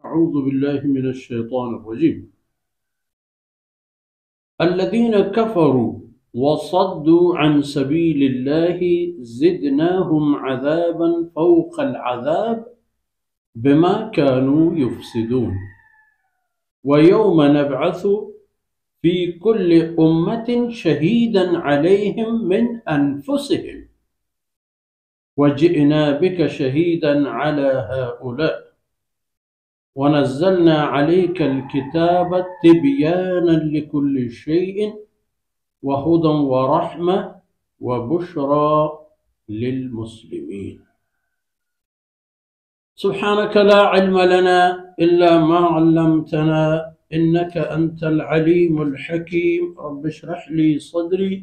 أعوذ بالله من الشيطان الرجيم. الذين كفروا وصدوا عن سبيل الله زدناهم عذابا فوق العذاب بما كانوا يفسدون. ويوم نبعث في كل أمة شهيدا عليهم من أنفسهم وجئنا بك شهيدا على هؤلاء ونزلنا عليك الكتاب تبيانا لكل شيء وهدى ورحمة وبشرى للمسلمين. سبحانك لا علم لنا إلا ما علمتنا إنك أنت العليم الحكيم. رب اشرح لي صدري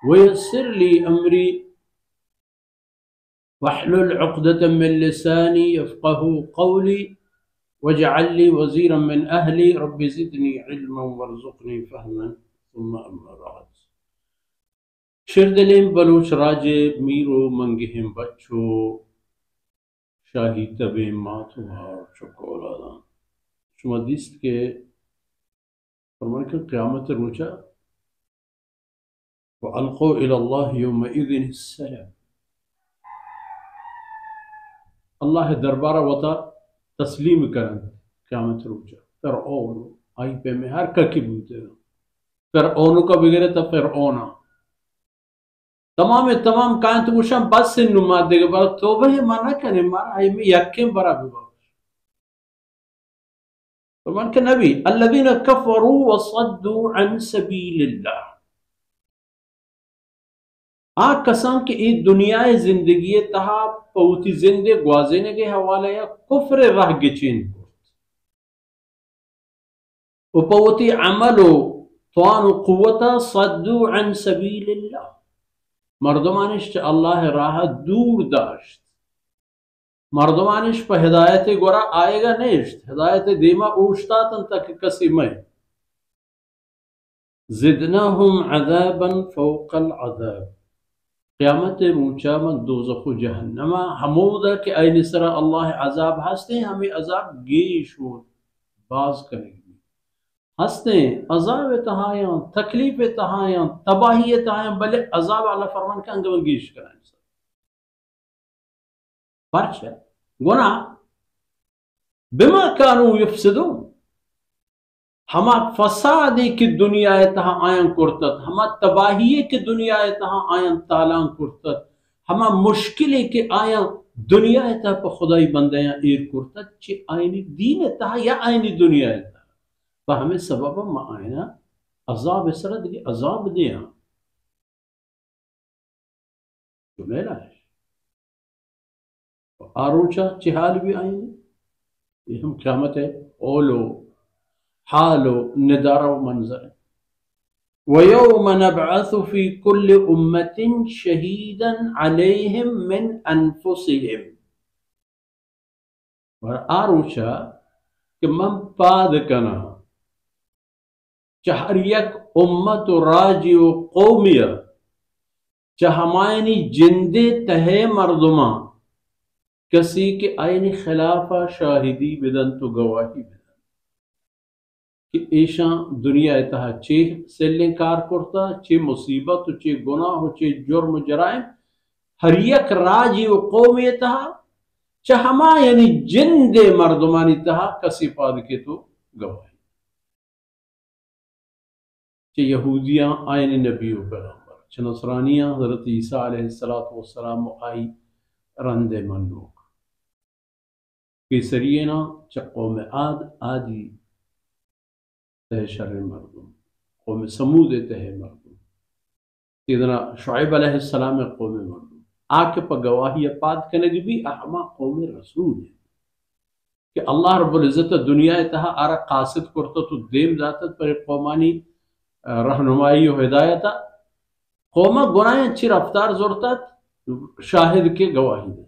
ويسر لي أمري واحلل عقدة من لساني يفقه قولي واجعل لي وزيرا من أهلي. رب زدني علما وارزقني فهما. ثم أما بعد. شردلين بلوچ راجب ميرو منگهم بچو شاهی تبه ماتو هار چکولادان. شما دیست که فرمان که قیامت روچا وألقوا إلى الله يومئذ السلام. الله دربارا وطا تسلیم کرن قیامت روچا. فرعون آئی پہ میں ہر ککی بوتے ہیں. فرعونو کا بگرے تا فرعونا تمام کائنات وشم بس نما دیگه برای توبه ما نکنه ما ایمی یکیم برا بباش. فرمان که نبی الذين كفروا وصدوا عن سبيل الله. کسان که این دنیای زندگی تها پوتی زنده گوازینے کے حوالے یا کفر رہ گچین و پوتی عملو طوان قوتا صدوا عن سبيل الله. مردمانش چه الله راه دور داشت. مردمانش پا ہدایت گورا آئے گا نیشت. ہدایت دیما اوشتاتن تک کسی میں. زدناهم عذابا فوق العذاب. قیامت روچا من دوزخ و جہنما حمودہ کہ این سرا اللہ عذاب ہستے ہیں ہمیں عذاب گیش ہو باز کریں گے. ہستے ہیں عذاب تہایاں تکلیف تہایاں تباہی تہایاں بلے عذاب اللہ فرمان کا انگو گیش کرائیں. پرچہ گناہ بما كانوا يفسدون. ہما فسادی کی دنیا تہا آیاں کرتت ہما تباہی کی دنیا تہا آیاں تالان کرتت ہما مشکلی کی آیاں دنیا تہا پا خدای بندیاں ایر کرتت چی آئینی دین تہا یا آئینی دنیا تہا پا ہمیں سببا ما آئینا عذاب سرد کی عذاب دیا جو میرا ہے آروچا چی حال بھی آئینی. یہ ہم قیامت ہے اولو حالو ندارو منظر. وَيَوْمَ نَبْعَثُ فِي كُلِّ أُمَّةٍ شَهِيدًا عَلَيْهِمْ مِنْ أَنفُسِهِمْ. اور آروچا کہ من پاد کنا چہر یک امت راجی و قومیہ چہمائنی جندے تہے مردمہ کسی کے آئینی خلافہ شاہدی بدن تو گواہی بدن کہ ایشان دنیا اتہا چی سلیں کار کرتا چی مصیبت چی گناہ چی جرم جرائم ہر یک راجی و قومی اتہا چہما یعنی جندے مردمانی اتہا کسی پاد کے تو گواہی. چی یہودیاں آئین نبی و پیغمبر چی نصرانیاں حضرت عیسیٰ علیہ السلام آئی رندے من لوگ کیسرینا چی قوم آدی تہ شر مردم قوم سمود تہ مردم سیدنا شعیب علیہ السلام قوم مردم آکے پا گواہی پاد کنگی بھی احما قوم رسول ہے کہ اللہ رب العزت دنیا تہا آرہ قاصد کرتا تو دیم ذاتت پر قومانی رہنمائی و ہدایتا قومہ گناہیں اچھی رفتار زورتت شاہد کے گواہی دے.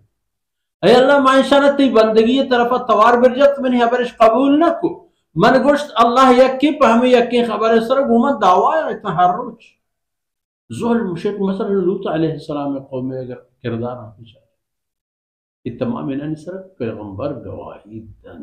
اے اللہ معاشرت تی بندگی طرفا توار برجت منی حبرش قبول نہ کو من گوشت اللہ یکی پہ ہمیں یکی خبر سر گومت دعوی اتنا ہر روچ ظلم شیخ مثلا لوط علیہ السلام قوم اگر کردار آتی شاید یہ تمام انہوں نے سر پیغمبر گواہی دن